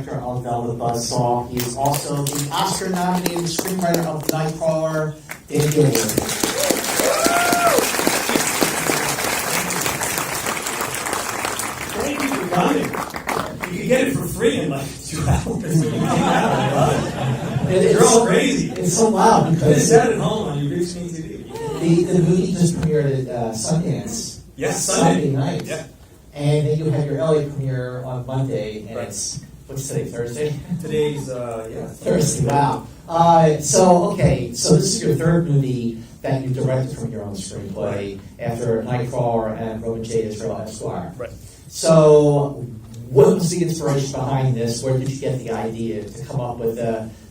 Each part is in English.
director of Velvet Buzzsaw. He is also the Oscar-nominated screenwriter of Nightcrawler, Dan Gilroy. Thank you for coming. You can get it for free in like 2 hours. You're all crazy. It's so loud It's because at home on your big screen TV. the movie just premiered at Sundance. Yes, Sunday night. Yeah. And then you have your LA premiere on Monday, and it's, what's today, Thursday? Today's, Thursday, wow. So this is your third movie that you directed from your own screenplay after Nightcrawler and Roman J. Israel Esquire. Right. So what was the inspiration behind this? Where did you get the idea to come up with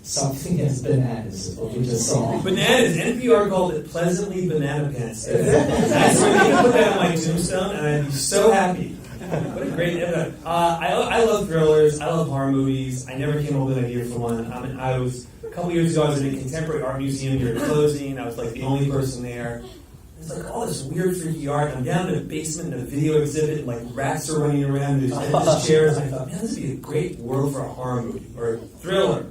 something as bananas as what we just saw? Bananas. NPR called it pleasantly banana pants. That's where you can put that on my tombstone, and I'd be so happy. What a great episode. I love thrillers. I love horror movies. I never came up with an idea for one. I was a couple years ago. I was in a contemporary art museum near closing. I was like the only person there. It's like all this weird, freaky art. I'm down in a basement in a video exhibit, and like rats are running around. There's endless chairs. And I thought, man, this would be a great world for a horror movie or a thriller.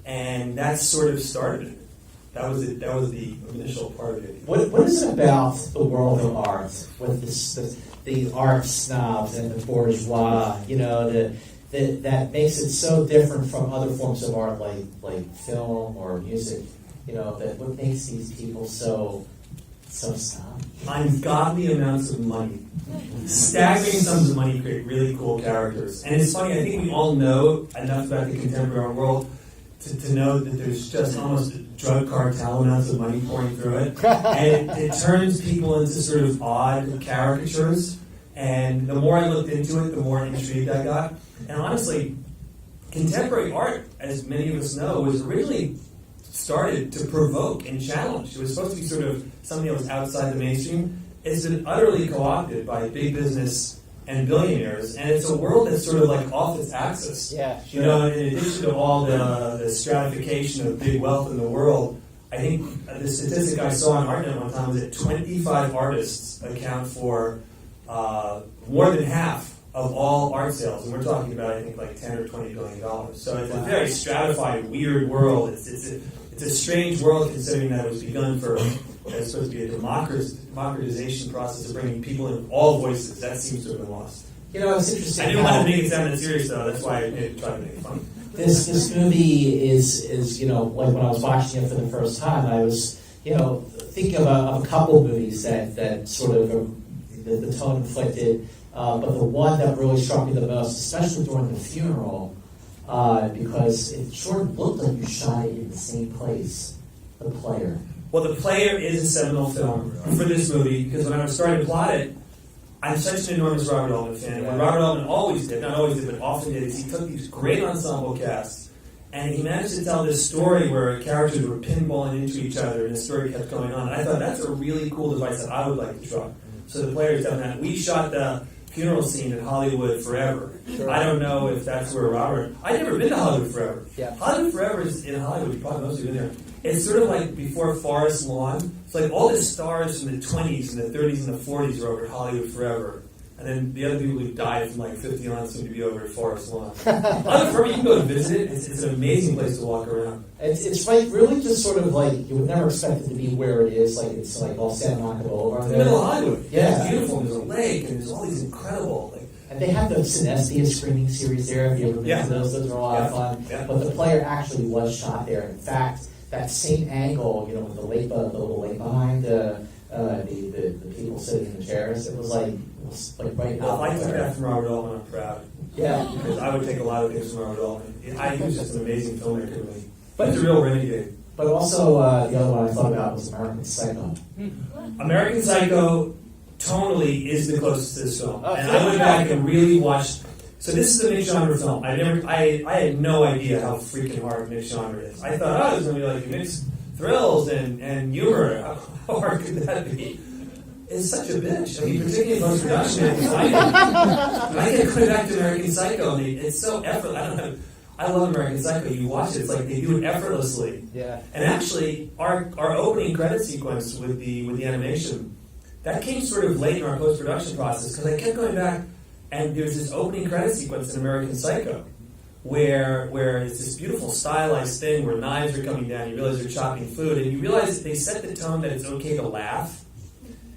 And that sort of started it. That was the initial part of it. What is it about the world of art with the art snobs and the bourgeois, that makes it so different from other forms of art like film or music, that what makes these people so snobby? Ungodly amounts of money. Staggering sums of money create really cool characters. And it's funny, I think we all know enough about the contemporary art world to know that there's just almost drug cartel amounts of money pouring through it. And it turns people into sort of odd caricatures. And the more I looked into it, the more intrigued I got. And honestly, contemporary art, as many of us know, was originally started to provoke and challenge. It was supposed to be sort of something that was outside the mainstream. It's been utterly co-opted by big business and billionaires, and it's a world that's sort of like off its axis. Yeah, sure. In addition to all the stratification of big wealth in the world, I think the statistic I saw on ArtNet one time was that 25 artists account for more than half of all art sales, and we're talking about I think like $10 or $20 billion. So it's a very stratified, weird world. It's a strange world considering that it was begun for. It's supposed to be a democratization process of bringing people in all voices. That seems to have been lost. It's interesting. I didn't want to make it sound that serious, though. That's why I tried to make it funny. This movie is like when I was watching it for the first time, I was thinking of a couple movies that sort of the tone inflicted, but the one that really struck me the most, especially during the funeral, because it sort of looked like you shot it in the same place, The Player. Well, The Player is a seminal film for this movie because when I was starting to plot it, I'm such an enormous Robert Altman fan. And what Robert Altman always did, not always did, but often did, is he took these great ensemble casts and he managed to tell this story where characters were pinballing into each other and the story kept going on. And I thought that's a really cool device that I would like to try. So The Player is done that. We shot the funeral scene in Hollywood Forever. Sure. I don't know if that's where Robert... I've never been to Hollywood Forever. Yeah. Hollywood Forever is in Hollywood. You probably most of you been there. It's sort of like before Forest Lawn. It's like all the stars from the 20s and the 30s and the 40s are over at Hollywood Forever. And then the other people who died from like 50 on seem to be over at Forest Lawn. Hollywood Forever, you can go and visit it. It's an amazing place to walk around. It's like really just sort of like you would never expect it to be where it is. Like it's like all Santa Monica Boulevard. It's the middle of Hollywood. Yeah. It's beautiful. And there's a lake and there's all these incredible... And they have the Synestia screening series there. Have you ever been to those? Those are a lot of fun. Yeah. But The Player actually was shot there. In fact, that same angle, with the little lake behind the people sitting in the chairs, it was like right now. Well, if I took that from Robert Altman, I'm proud. Yeah. Because I would take a lot of things from Robert Altman. He was just an amazing filmmaker to me. But he's a real renegade. But also, the other one I thought about was American Psycho. American Psycho tonally is the closest to this film. And I went back and really watched. So this is a mixed genre film. I had no idea how freaking hard mixed genre is. I thought, it was going to be like mixed thrills and humor. How hard could that be? It's such a bitch. I mean, particularly in post-production. I kept going back to American Psycho. It's so effortless. I love American Psycho. You watch it, it's like they do it effortlessly. Yeah. And actually, our opening credit sequence with the animation, that came sort of late in our post-production process because I kept going back and there's this opening credit sequence in American Psycho where it's this beautiful stylized thing where knives are coming down, you realize they're chopping food, and you realize that they set the tone that it's okay to laugh.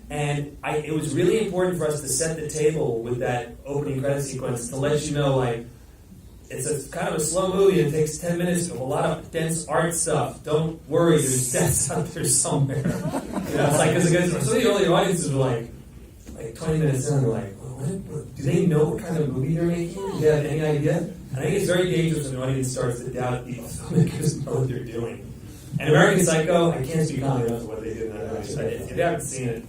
And it was really important for us to set the table with that opening credit sequence to let you know, like, it's a kind of a slow movie. It takes 10 minutes of a lot of dense art stuff. Don't worry, there's deaths out there somewhere. It's like, because some of the earlier audiences were like 20 minutes in, they're like, what? Do they know what kind of movie they're making? Do they have any idea? And I think it's very dangerous when the audience starts to doubt the filmmakers know what they're doing. And American Psycho, I can't speak highly enough of what they did in that movie. But if you haven't seen it,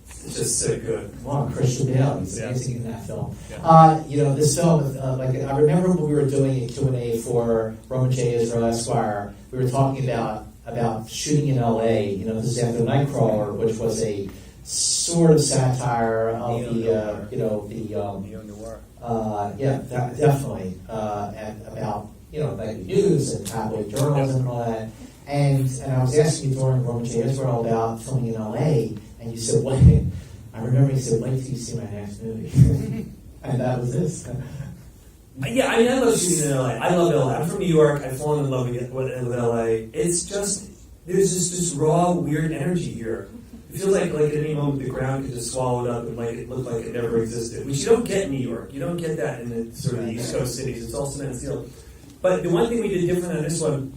it's just so good. Wow, Christian Bale, he's amazing in that film. Yeah. This film, I remember when we were doing a Q&A for Roman J. Israel Esquire, we were talking about shooting in L.A. This is after Nightcrawler, which was a sort of satire of neo-noir. Definitely, and about nightly news and tabloid journalism and all that. And I was asking you during Roman J. Israel about filming in L.A. And you said, wait, I remember you said, wait till you see my next movie. And that was this. Yeah, I love shooting in LA. I love LA. I'm from New York. I've fallen in love with LA. It's just, there's this raw, weird energy here. It feels like at any moment the ground could just swallow it up and it looked like it never existed, which you don't get in New York. You don't get that in the sort of the East Coast cities. It's all cement and steel. But the one thing we did different on this one,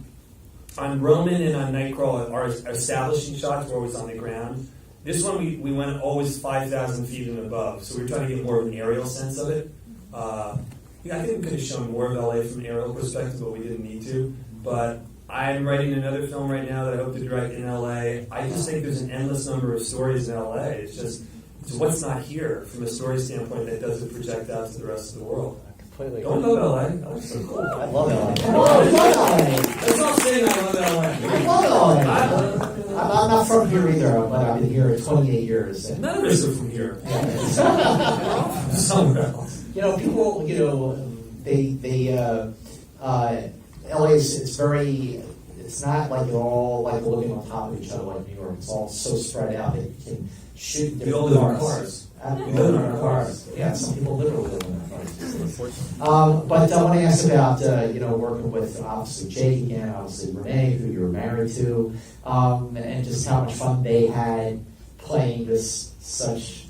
on Roman and on Nightcrawler, our establishing shots were always on the ground. This one, we went always 5,000 feet and above, so we were trying to get more of an aerial sense of it. I think we could have shown more of LA from an aerial perspective, but we didn't need to. But I'm writing another film right now that I hope to direct in LA. I just think there's an endless number of stories in LA. It's what's not here from a story standpoint that doesn't project out to the rest of the world. Don't love LA. LA's so cool. I love LA. Let's all sing I love LA. I love LA. I'm not from here either, but I've been here 28 years. And none of us are from here. Somewhere else. People, LA it's not like you're all like living on top of each other like New York. It's all so spread out that you can shoot We all live in cars. We live in our cars. Yeah, some people literally live in their cars. But I want to ask about working with obviously Jake again, obviously Rene, who you were married to, and just how much fun they had playing such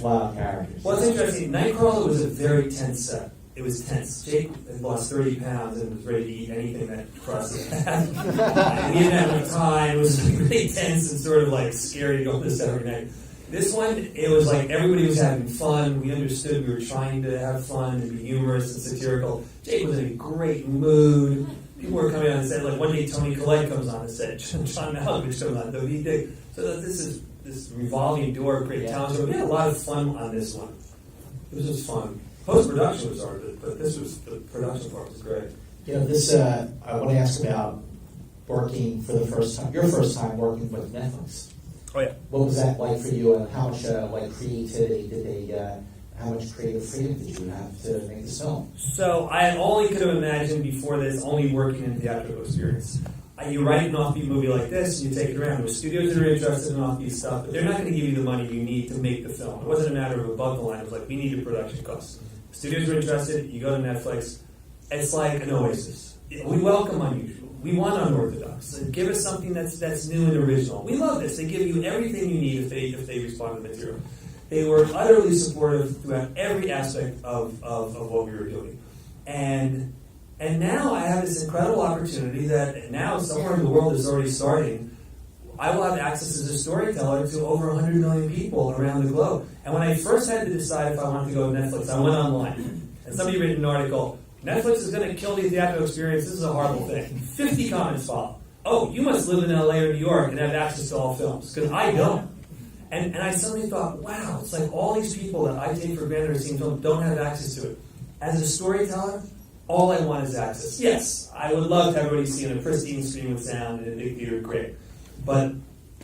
wild characters. Well, it's interesting. Nightcrawler was a very tense set. It was tense. Jake had lost 30 pounds and was ready to eat anything that crossed his path. We didn't have enough time. It was really tense and sort of like scary to go to the set every night. This one, it was like everybody was having fun. We understood we were trying to have fun and be humorous and satirical. Jake was in a great mood. People were coming on the set. Like one day, Tony Collette comes on the set. John Malkovich comes on. So this is this revolving door of great talent. So we had a lot of fun on this one. It was just fun. Post-production was hard, but the production part was great. I want to ask about working for the first time, your first time working with Netflix. Oh yeah. What was that like for you, and how much creativity how much creative freedom did you have to make this film? So I only could have imagined before this only working in theatrical experience. You write an offbeat movie like this, and you take it around. There's studios that are interested in offbeat stuff, but they're not going to give you the money you need to make the film. It wasn't a matter of above the line. It was like, we need your production costs. Studios are interested. You go to Netflix. It's like an oasis. We welcome unusual. We want unorthodox. Give us something that's new and original. We love this. They give you everything you need if they respond to the material. They were utterly supportive throughout every aspect of what we were doing. And now I have this incredible opportunity that now somewhere in the world is already starting. I will have access as a storyteller to over 100 million people around the globe. And when I first had to decide if I wanted to go to Netflix, I went online. And somebody wrote an article, Netflix is going to kill the theatrical experience. This is a horrible thing. 50 comments follow. Oh, you must live in LA or New York and have access to all films. Because I don't. And I suddenly thought, wow, it's like all these people that I take for granted are seeing films don't have access to it. As a storyteller, all I want is access. Yes, I would love to have everybody see in a pristine screen with sound in a big theater, great. But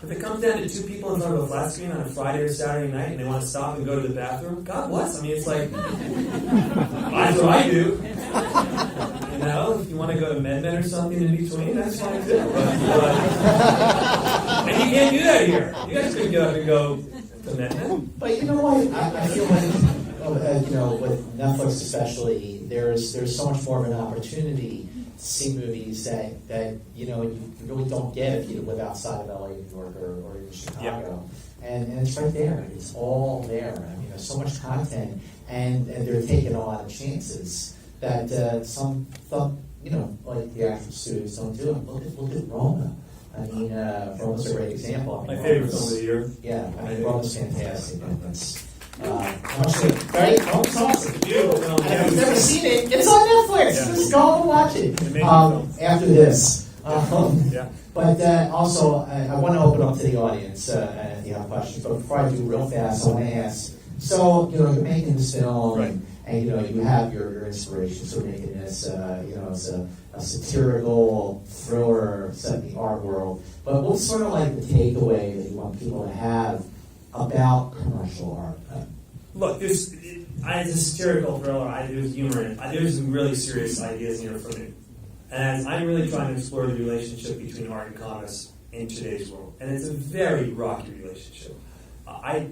if it comes down to two people in front of a flat screen on a Friday or Saturday night and they want to stop and go to the bathroom, God bless. I mean, it's like, that's what I do. If you want to go to MedMen or something in between, that's fine too. And you can't do that here. You guys couldn't get up and go to MedMen. But you know what? I feel like, with Netflix especially, there's so much more of an opportunity to see movies that you really don't get if you live outside of LA, New York, or even Chicago. And it's right there. It's all there. I mean, there's so much content, and they're taking a lot of chances that some like the actual studios don't do. Look at Roma. I mean, Roma's a great example. I mean, My favorite film of the year. Yeah, I mean, Roma's fantastic. And it's right? Roma's awesome. Beautiful film. And if you've never seen it, it's on Netflix. Yeah. Just go and watch it after this. But also, I want to open up to the audience and you have questions. But before I do, real fast, I want to ask. So, you're making this film, right, and you have your inspirations for making this. It's a satirical thriller set in the art world. But what's sort of like the takeaway that you want people to have about commercial art? Look, it's a satirical thriller. There's humor in it. There's some really serious ideas in here for me. And I'm really trying to explore the relationship between art and commerce in today's world. And it's a very rocky relationship.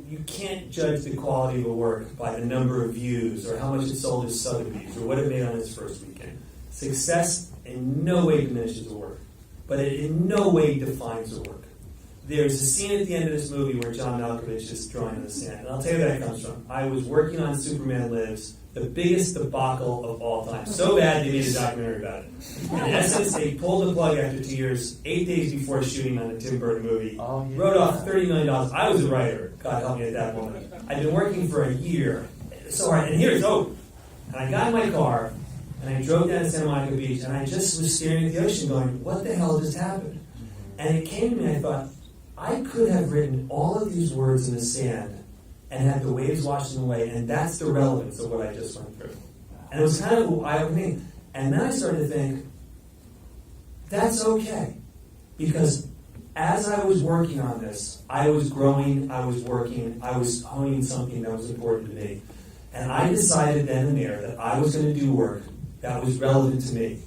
You can't judge the quality of a work by the number of views or how much it sold as Sotheby's or what it made on its first weekend. Success in no way diminishes the work, but it in no way defines the work. There's a scene at the end of this movie where John Malkovich is drawing in the sand. And I'll tell you where that comes from. I was working on Superman Lives, the biggest debacle of all time. So bad they made a documentary about it. In essence, they pulled the plug after 2 years, 8 days before shooting on the Tim Burton movie. Wrote off $30 million. I was a writer. God help me at that moment. I'd been working for a year. So hard. And here's hope. And I got in my car, and I drove down to Santa Monica Beach, and I just was staring at the ocean going, what the hell just happened? And it came to me, I thought, I could have written all of these words in the sand and had the waves wash them away, and that's the relevance of what I just went through. And it was kind of eye-opening. And then I started to think, that's okay. Because as I was working on this, I was growing, I was working, I was honing something that was important to me. And I decided then and there that I was going to do work that was relevant to me.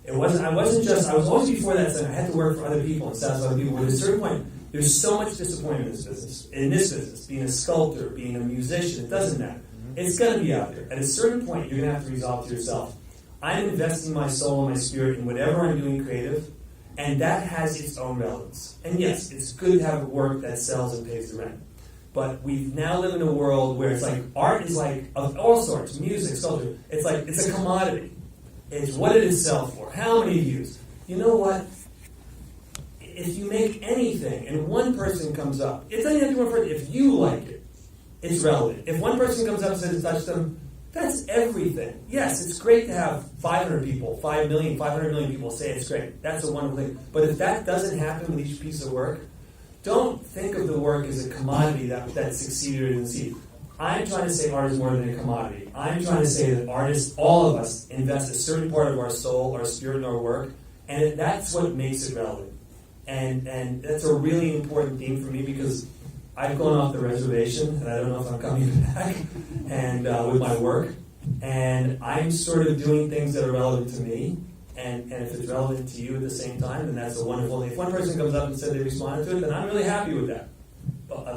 I was always before that saying I had to work for other people and satisfy other people. But at a certain point, there's so much disappointment in this business. Being a sculptor, being a musician, it doesn't matter. It's going to be out there. At a certain point, you're going to have to resolve to yourself, I'm investing my soul and my spirit in whatever I'm doing creative, and that has its own relevance. And yes, it's good to have work that sells and pays the rent. But we now live in a world where it's like, art is like, of all sorts, music, sculpture, it's like, it's a commodity. It's what did it sell for? How many views? You know what? If you make anything and one person comes up, it doesn't have to be one person. If you like it, it's relevant. If one person comes up and says it touched them, that's everything. Yes, it's great to have 500 people, 5 million, 500 million people say it's great. That's a wonderful thing. But if that doesn't happen with each piece of work, don't think of the work as a commodity that succeeded or didn't succeed. I'm trying to say art is more than a commodity. I'm trying to say that artists, all of us, invest a certain part of our soul, our spirit in our work, and that's what makes it relevant. And that's a really important theme for me because I've gone off the reservation, and I don't know if I'm coming back, and with my work, and I'm sort of doing things that are relevant to me, and if it's relevant to you at the same time, then that's a wonderful thing. If one person comes up and said they responded to it, then I'm really happy with that,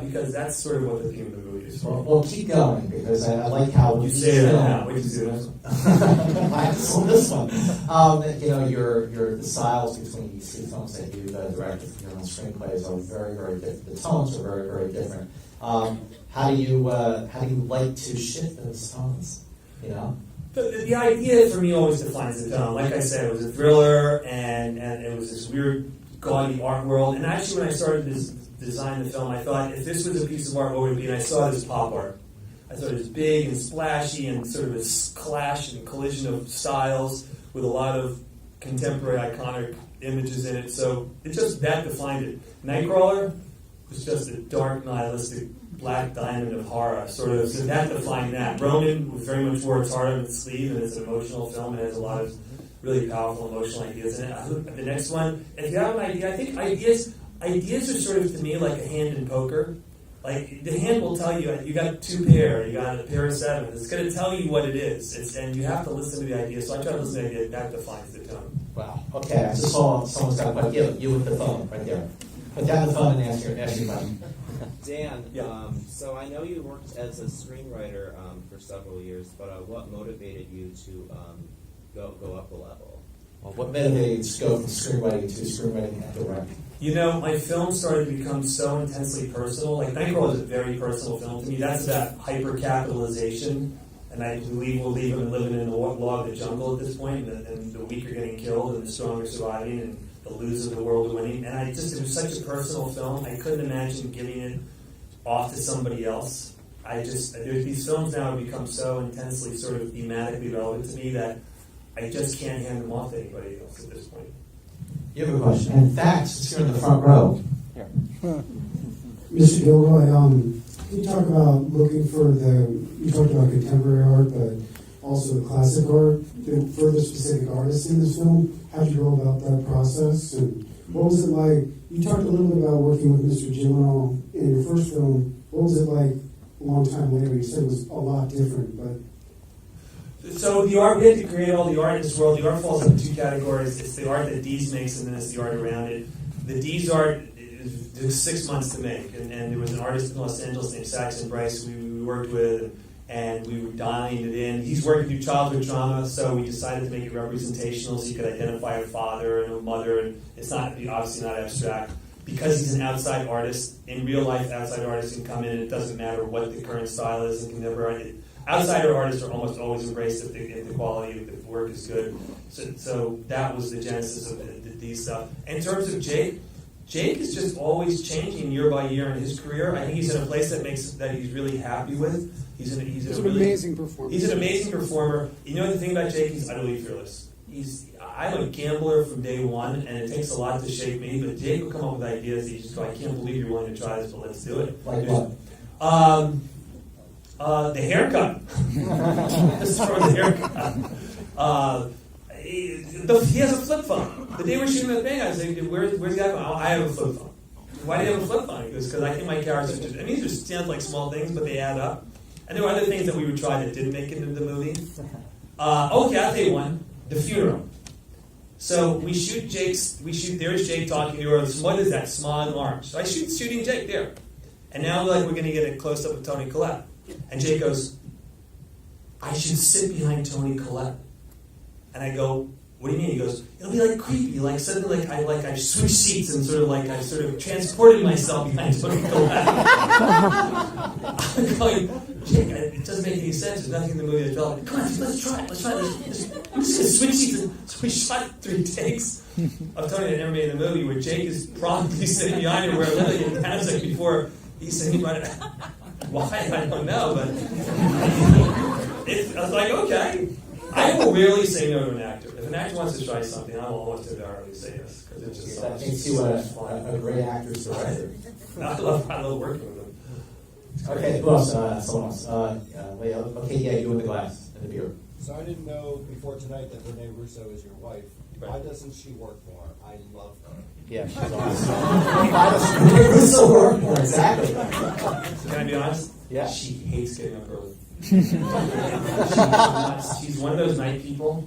because that's sort of what the theme of the movie is for. Well, keep going, because I like how you say that now. Wait to see the next one. I just on this one. The styles between these two films that you've directed from your own screenplays are very, very different. The tones are very, very different. How do you like to shift those tones? The idea for me always defines the tone. Like I said, it was a thriller, and it was this weird, gaudy art world. And actually, when I started to design the film, I thought, if this was a piece of art, what would it be? And I saw it as pop art. I thought it was big and splashy and sort of this clash and collision of styles with a lot of contemporary iconic images in it. So that defined it. Nightcrawler was just a dark, nihilistic black diamond of horror, sort of. So that defined that. Roman was very much wore its heart on its sleeve, and it's an emotional film, and it has a lot of really powerful emotional ideas in it. The next one, if you have an idea, I think ideas are sort of, to me, like a hand in poker. Like, the hand will tell you, you got 2 pair, you got a pair of 7. It's going to tell you what it is. And you have to listen to the idea. So I try to listen to the idea. That defines the tone. Wow. Okay, I just saw someone's got a question. You with the phone right there. Put down the phone and ask your question. Dan, Yeah. so I know you worked as a screenwriter for several years, but what motivated you to go up a level? Well, what motivated you to go from screenwriting to screenwriting and directing? You know, my film started to become so intensely personal. Like, Nightcrawler is a very personal film to me. That's about hyper-capitalization, and I believe we'll leave them living in the law of the jungle at this point, and the weak are getting killed, and the strong are surviving, and the losers of the world are winning. And it was such a personal film, I couldn't imagine giving it off to somebody else. There's these films now have become so intensely sort of thematically relevant to me that I just can't hand them off to anybody else at this point. You have a question. In fact, since you're in the front row. Mr. Gilroy, you talk about you talked about contemporary art, but also classic art. There were further specific artists in this film. How did you go about that process? And what was it like? You talked a little bit about working with Mr. Gyllenhaal in your first film. What was it like a long time later? You said it was a lot different, but... So the art, we had to create all the art in this world. The art falls into two categories. It's the art that Dees makes, and then it's the art around it. The Dees art took 6 months to make, and there was an artist in Los Angeles named Saxon Bryce we worked with, and we were dialing it in. He's working through childhood trauma, so we decided to make it representational so you could identify a father and a mother, and it's obviously not abstract. Because he's an outside artist, in real life, outside artists can come in, and it doesn't matter what the current style is in contemporary. Outsider artists are almost always embraced if the quality of the work is good. So that was the genesis of these stuff. In terms of Jake is just always changing year by year in his career. I think he's in a place that he's really happy with. He's an amazing performer. He's an amazing performer. You know the thing about Jake? He's utterly fearless. I'm a gambler from day one, and it takes a lot to shape me. But Jake will come up with ideas that you just go, I can't believe you're willing to try this, but let's do it. Like what? The haircut. As far as the haircut. He has a flip phone. The day we're shooting the thing, I was like, where's the guy phone? I have a flip phone. Why do you have a flip phone? He goes, because I think my characters just, these just sound like small things, but they add up. And there were other things that we would try that didn't make it into the movie. Okay, I'll tell you one. The funeral. So there's Jake talking to her. What is that? Small arm. So I shooting Jake there. And now we're going to get a close-up of Toni Collette. And Jake goes, I should sit behind Toni Collette. And I go, what do you mean? He goes, it'll be like creepy, like suddenly I switched seats and I sort of transported myself behind Toni Collette. I'm going, Jake, it doesn't make any sense. There's nothing in the movie that felt like, come on, let's try it. We're just going to switch seats. And so we shot 3 takes of Toni that never made in the movie where Jake is probably sitting behind her where literally it sounds like before he's sitting behind her. Why? I don't know, but I was like, okay. I will rarely say no to an actor. If an actor wants to try something, I will almost invariably say yes because it's just that makes you a great actor's director. I love working with them. Okay, who else? Someone else. Okay, yeah, you with the glass and the beer. So I didn't know before tonight that Rene Russo is your wife. Right. Why doesn't she work more? I love her. Yeah, she's awesome. Why doesn't Rene Russo work more? Exactly. Can I be honest? Yeah. She hates getting up early. She's one of those night people.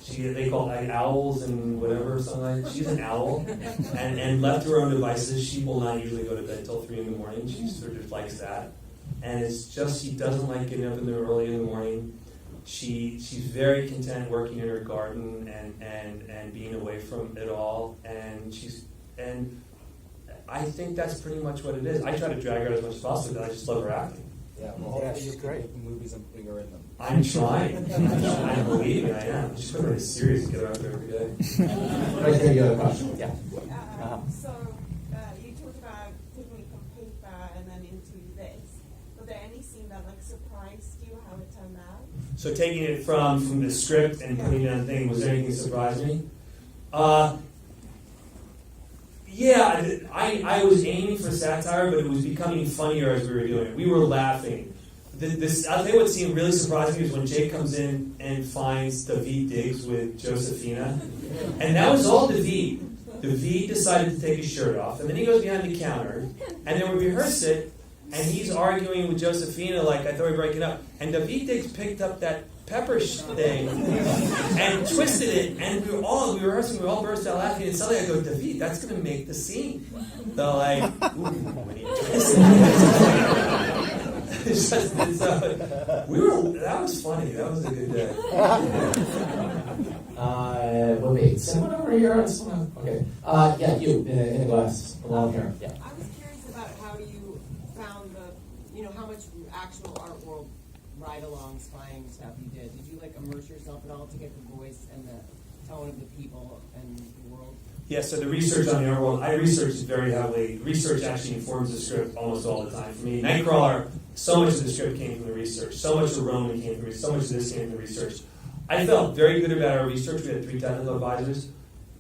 They call it owls and whatever, something like that. She's an owl. And left to her own devices, she will not usually go to bed till 3 in the morning. She sort of likes that. And it's just, she doesn't like getting up early in the morning. She's very content working in her garden and being away from it all. And I think that's pretty much what it is. I try to drag her out as much as possible because I just love her acting. Yeah, well, hopefully you can make movies and putting her in them. I'm trying. Believe me, I am. She's putting her in series and get her out there every day. Right there, you have a question. Yeah. So you talked about taking it from paper and then into this. Was there any scene that surprised you how it turned out? So taking it from the script and putting it on the thing, was there anything that surprised me? Yeah, I was aiming for satire, but it was becoming funnier as we were doing it. We were laughing. I'll tell you what seemed really surprising me was when Jake comes in and finds David Diggs with Josephina. And that was all David. David decided to take his shirt off, and then he goes behind the counter, and then we rehearse it, and he's arguing with Josephina like, I thought we were breaking up. And David Diggs picked up that pepper thing and twisted it, and we were rehearsing, we all burst out laughing, and suddenly I go, David, that's going to make the scene. They're like, ooh, when you twist it. That was funny. That was a good day. Wait, someone over here? Okay. Yeah, you in the glass, along here. Yeah. I was curious about how you found how much actual art world ride-along spying stuff you did. Did you immerse yourself at all to get the voice and the tone of the people and the world? Yeah, so the research on the art world, I researched very heavily. Research actually informs the script almost all the time. For me, Nightcrawler, so much of the script came from the research. So much of Roman came from research. So much of this came from the research. I felt very good about our research. We had 3 technical advisors.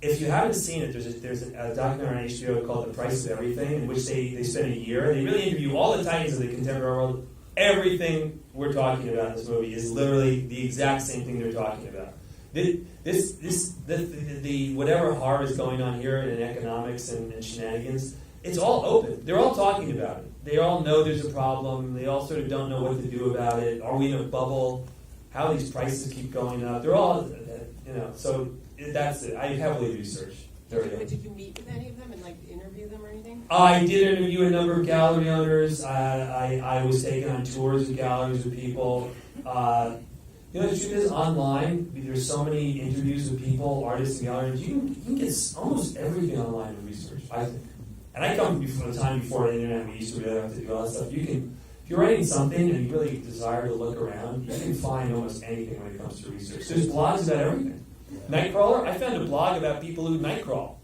If you haven't seen it, there's a documentary on HBO called The Price of Everything, in which they spend a year, and they really interview all the titans of the contemporary world. Everything we're talking about in this movie is literally the exact same thing they're talking about. The whatever horror is going on here in economics and shenanigans, it's all open. They're all talking about it. They all know there's a problem. They all sort of don't know what to do about it. Are we in a bubble? How these prices keep going up? They're all, so that's it. I heavily researched. But did you meet with any of them and interview them or anything? I did interview a number of gallery owners. I was taken on tours of galleries with people. The truth is, online, there's so many interviews with people, artists and galleries. You can get almost everything online with research, I think. And I come from the time before the internet. We used to really have to do all that stuff. If you're writing something and you really desire to look around, you can find almost anything when it comes to research. There's blogs about everything. Nightcrawler, I found a blog about people who nightcrawl.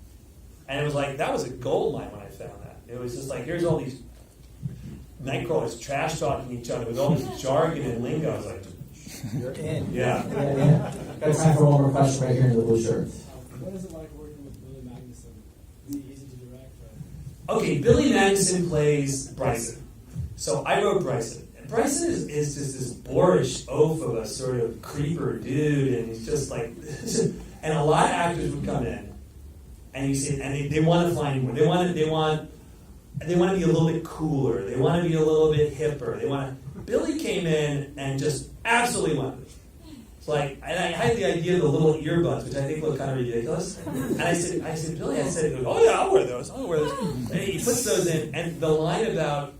And it was that was a gold mine when I found that. It was just here's all these nightcrawlers trash-talking each other with all this jargon and lingo. I was like, You're in. yeah. Got time for one more question right here in the blue shirt. What is it like working with Billy Magnuson? Is he easy to direct? Okay, Billy Magnuson plays Bryson. So I wrote Bryson. And Bryson is just this boorish oaf of a sort of creeper dude, and he's just and a lot of actors would come in, and you see, and they want to find more. They want to be a little bit cooler. They want to be a little bit hipper. Billy came in and just absolutely went with it. It's and I had the idea of the little earbuds, which I think look kind of ridiculous. And I said, Billy, oh yeah, I'll wear those. And he puts those in, and the line about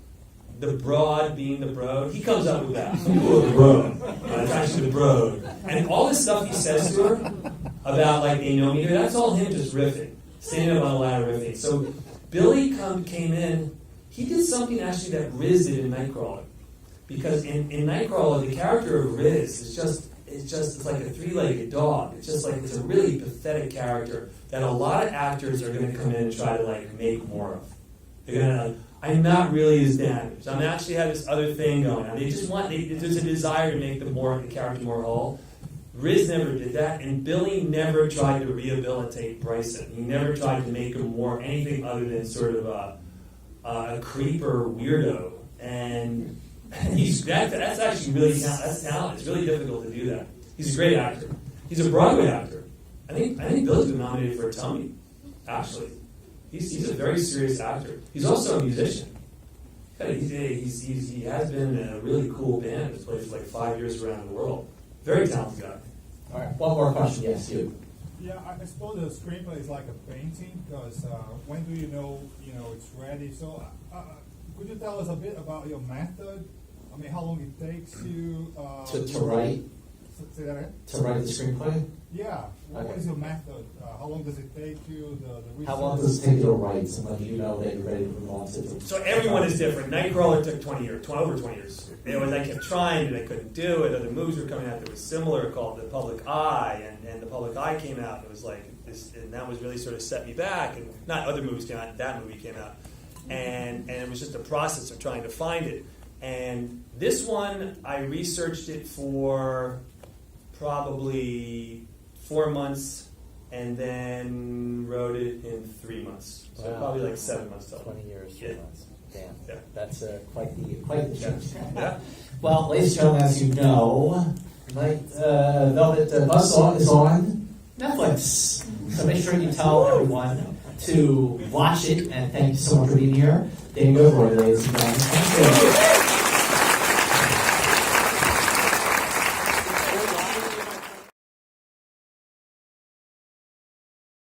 the broad being the broad, he comes up with that. Ooh, the broad. It's actually the broad. And all this stuff he says to her about they know me, that's all him just riffing, standing up on a ladder riffing. So Billy came in. He did something actually that Riz did in Nightcrawler, because in Nightcrawler the character of Riz it's like a 3-legged dog. It's a really pathetic character that a lot of actors are going to come in and try to make more of. They're going to I'm not really as damaged. I'm actually have this other thing going on. There's a desire to make the character more whole. Riz never did that, and Billy never tried to rehabilitate Bryson. He never tried to make him more anything other than sort of a creeper weirdo. And that's actually really that's talent. It's really difficult to do that. He's a great actor. He's a Broadway actor. I think Billy's been nominated for a Tony, actually. He's a very serious actor. He's also a musician. He has been in a really cool band that's played for 5 years around the world. Very talented guy. All right, one more question. Yes, you. Yeah, I suppose the screenplay is like a painting, because when do you know it's ready? So could you tell us a bit about your method? I mean, how long it takes you To write? Say that again? To write the screenplay? Yeah. What Okay. is your method? How long does it take you? The research? How long does it take you to write so when you know that you're ready to move on to the... So everyone is different. Nightcrawler took 20 years, over 20 years. I kept trying, but I couldn't do it. Other movies were coming out that was similar, called The Public Eye, and The Public Eye came out, and it was this, and that was really sort of set me back. And not other movies came out, that movie came out, and it was just a process of trying to find it. And this one, I researched it for probably 4 months, and then wrote it in 3 months. So Wow. probably 7 months total. 20 years, 3 Yeah. months. Damn. Yeah. That's quite the change. Yeah. Well, ladies and gentlemen, as you know, Velvet Buzzsaw is on Netflix. So make sure you tell everyone to watch it, and thank you so much for being here. Dan Gilroy, ladies and gentlemen. Thank you.